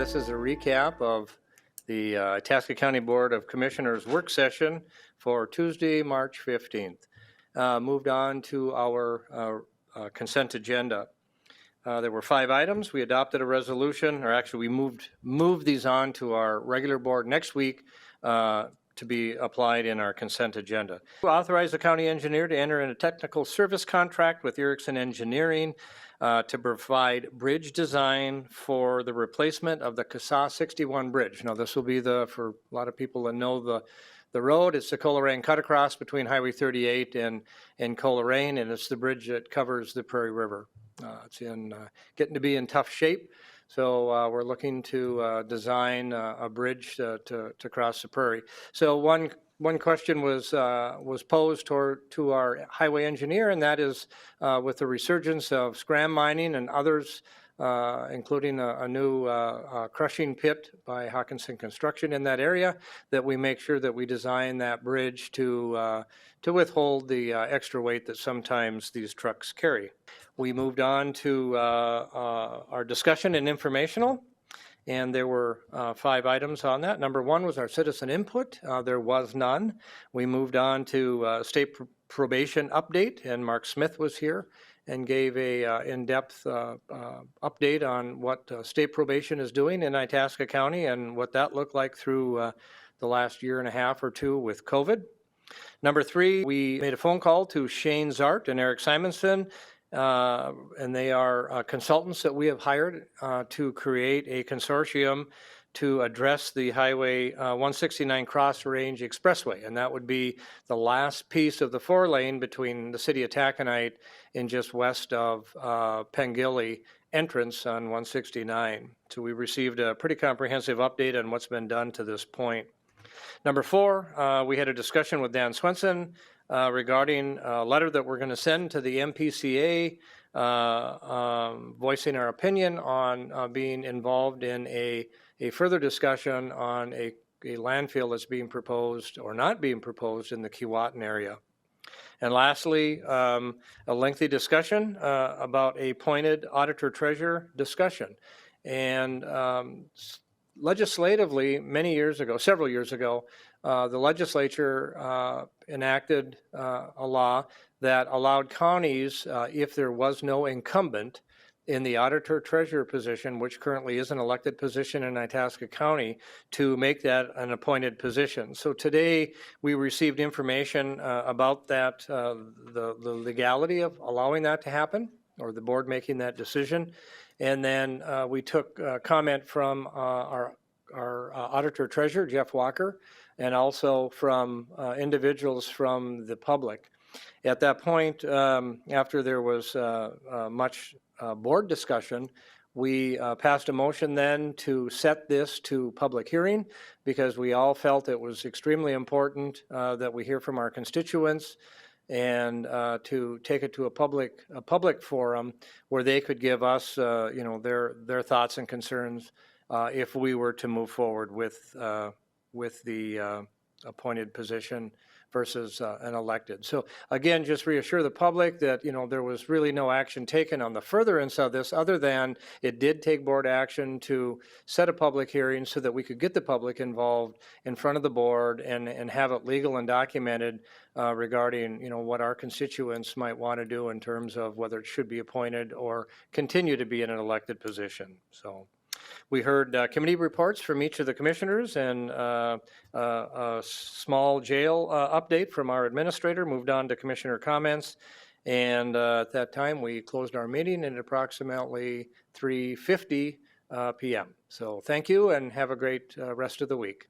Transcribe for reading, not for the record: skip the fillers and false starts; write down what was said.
This is a recap of the Itasca County Board of Commissioners work session for Tuesday, March 15th. Moved on to our consent agenda. There were 5 items. We adopted a resolution, or actually we moved these on to our regular board next week to be applied in our consent agenda. We authorize the county engineer to enter in a technical service contract with Erickson Engineering to provide bridge design for the replacement of the CASA 61 bridge. Now this will be for a lot of people that know the road, it's the Coleraine cut across between Highway 38 and Coleraine, and it's the bridge that covers the Prairie River. It's getting to be in tough shape. So we're looking to design a bridge to cross the prairie. So one question was posed to our highway engineer, and that is with the resurgence of scram mining and others, including a new crushing pit by Hawkinson Construction in that area, that we make sure that we design that bridge to withhold the extra weight that sometimes these trucks carry. We moved on to our discussion and informational, and there were 5 items on that. Number 1 was our citizen input. There was none. We moved on to state probation update, and Mark Smith was here and gave a in-depth update on what state probation is doing in Itasca County and what that looked like through the last year and a half or 2 with COVID. Number 3, we made a phone call to Shane Zart and Eric Simonson, and they are consultants that we have hired to create a consortium to address the Highway 169 Cross Range Expressway, and that would be the last piece of the 4-lane between the city of Taconite and just west of Pengilly entrance on 169. So we received a pretty comprehensive update on what's been done to this point. Number 4, we had a discussion with Dan Swenson regarding a letter that we're going to send to the MPCA voicing our opinion on being involved in a further discussion on a landfill that's being proposed or not being proposed in the Keewatin area. And lastly, a lengthy discussion about a appointed auditor treasurer discussion. And legislatively, several years ago, the legislature enacted a law that allowed counties, if there was no incumbent in the auditor treasurer position, which currently is an elected position in Itasca County, to make that an appointed position. So today we received information about that, the legality of allowing that to happen, or the board making that decision. And then we took comment from our auditor treasurer, Jeff Walker, and also from individuals from the public. At that point, after there was much board discussion, we passed a motion then to set this to public hearing, because we all felt it was extremely important that we hear from our constituents, and to take it to a public forum where they could give us their thoughts and concerns if we were to move forward with the appointed position versus an elected. So again, just reassure the public that there was really no action taken on the furtherance of this, other than it did take board action to set a public hearing so that we could get the public involved in front of the board and have it legal and documented regarding what our constituents might want to do in terms of whether it should be appointed or continue to be in an elected position. So we heard committee reports from each of the commissioners, and a small jail update from our administrator. Moved on to commissioner comments, and at that time we closed our meeting at approximately 3:50 p.m. So thank you, and have a great rest of the week.